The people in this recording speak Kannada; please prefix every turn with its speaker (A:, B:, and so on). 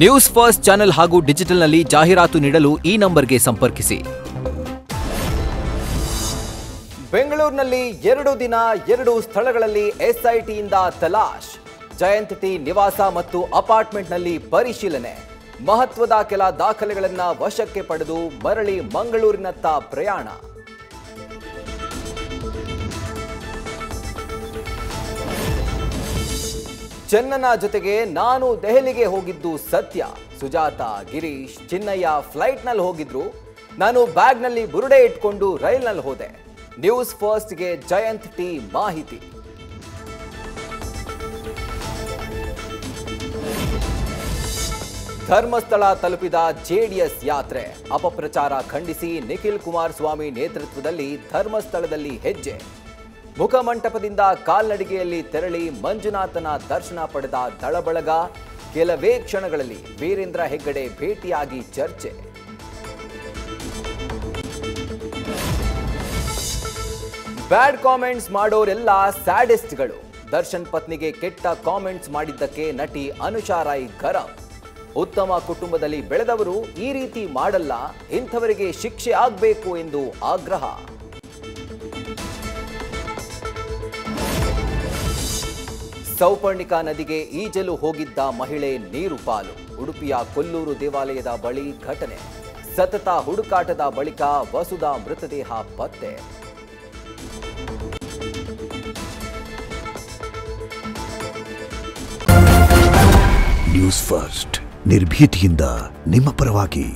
A: ನ್ಯೂಸ್ ಫಸ್ಟ್ ಚಾನೆಲ್ ಹಾಗೂ ಡಿಜಿಟಲ್ನಲ್ಲಿ ಜಾಹೀರಾತು ನೀಡಲು ಈ ನಂಬರ್ಗೆ ಸಂಪರ್ಕಿಸಿ.
B: ಬೆಂಗಳೂರಿನಲ್ಲಿ 2 ದಿನ 2 ಸ್ಥಳಗಳಲ್ಲಿ ಎಸ್ಐಟಿಯಿಂದ ತಲಾಶ್. ಜಯಂತ್ ಟಿ ನಿವಾಸ ಮತ್ತು ಅಪಾರ್ಟ್ಮೆಂಟ್ನಲ್ಲಿ ಪರಿಶೀಲನೆ. ಮಹತ್ವದ ಕೆಲ ದಾಖಲೆಗಳನ್ನು ವಶಕ್ಕೆ ಪಡೆದು ಮರಳಿ ಮಂಗಳೂರಿನತ್ತ ಪ್ರಯಾಣ. ಚೆನ್ನನ ಜೊತೆಗೆ ನಾನು ದೆಹಲಿಗೆ ಹೋಗಿದ್ದು ಸತ್ಯ. ಸುಜಾತ, ಗಿರೀಶ್, ಚಿನ್ನಯ್ಯ ಫ್ಲೈಟ್ನಲ್ಲಿ ಹೋಗಿದ್ರು. ನಾನು ಬ್ಯಾಗ್ನಲ್ಲಿ ಬುರುಡೆ ಇಟ್ಕೊಂಡು ರೈಲ್ನಲ್ಲಿ ಹೋದೆ. ನ್ಯೂಸ್ ಫಸ್ಟ್ಗೆ ಜಯಂತ್ ಟಿ ಮಾಹಿತಿ. ಧರ್ಮಸ್ಥಳ ತಲುಪಿದ ಜೆಡಿಎಸ್ ಯಾತ್ರೆ. ಅಪಪ್ರಚಾರ ಖಂಡಿಸಿ ನಿಖಿಲ್ ಕುಮಾರಸ್ವಾಮಿ ನೇತೃತ್ವದಲ್ಲಿ ಧರ್ಮಸ್ಥಳದಲ್ಲಿ ಹೆಜ್ಜೆ. ಮುಖಮಂಟಪದಿಂದ ಕಾಲ್ನಡಿಗೆಯಲ್ಲಿ ತೆರಳಿ ಮಂಜುನಾಥನ ದರ್ಶನ ಪಡೆದ ದಳಬಳಗ. ಕೆಲವೇ ಕ್ಷಣಗಳಲ್ಲಿ ವೀರೇಂದ್ರ ಹೆಗ್ಗಡೆ ಭೇಟಿಯಾಗಿ ಚರ್ಚೆ. ಬ್ಯಾಡ್ ಕಾಮೆಂಟ್ಸ್ ಮಾಡೋರೆಲ್ಲ ಸ್ಯಾಡಿಸ್ಟ್ಗಳು. ದರ್ಶನ್ ಪತ್ನಿಗೆ ಕೆಟ್ಟ ಕಾಮೆಂಟ್ಸ್ ಮಾಡಿದ್ದಕ್ಕೆ ನಟಿ ಅನುಷಾ ರೈ ಗರಂ. ಉತ್ತಮ ಕುಟುಂಬದಲ್ಲಿ ಬೆಳೆದವರು ಈ ರೀತಿ ಮಾಡಲ್ಲ, ಇಂಥವರಿಗೆ ಶಿಕ್ಷೆ ಆಗಬೇಕು ಎಂದು ಆಗ್ರಹ. ಸೌಪರ್ಣಿಕಾ ನದಿಗೆ ಈಜಲು ಹೋಗಿದ್ದ ಮಹಿಳೆ ನೀರು ಪಾಲು. ಉಡುಪಿಯ ಕೊಲ್ಲೂರು ದೇವಾಲಯದ ಬಳಿ ಘಟನೆ. ಸತತ ಹುಡುಕಾಟದ ಬಳಿಕ ವಸುಧಾ ಮೃತದೇಹ ಪತ್ತೆ.
C: ನ್ಯೂಸ್ ಫಸ್ಟ್ ನಿರ್ಭೀತಿಯಿಂದ ನಿಮ್ಮ ಪರವಾಗಿ.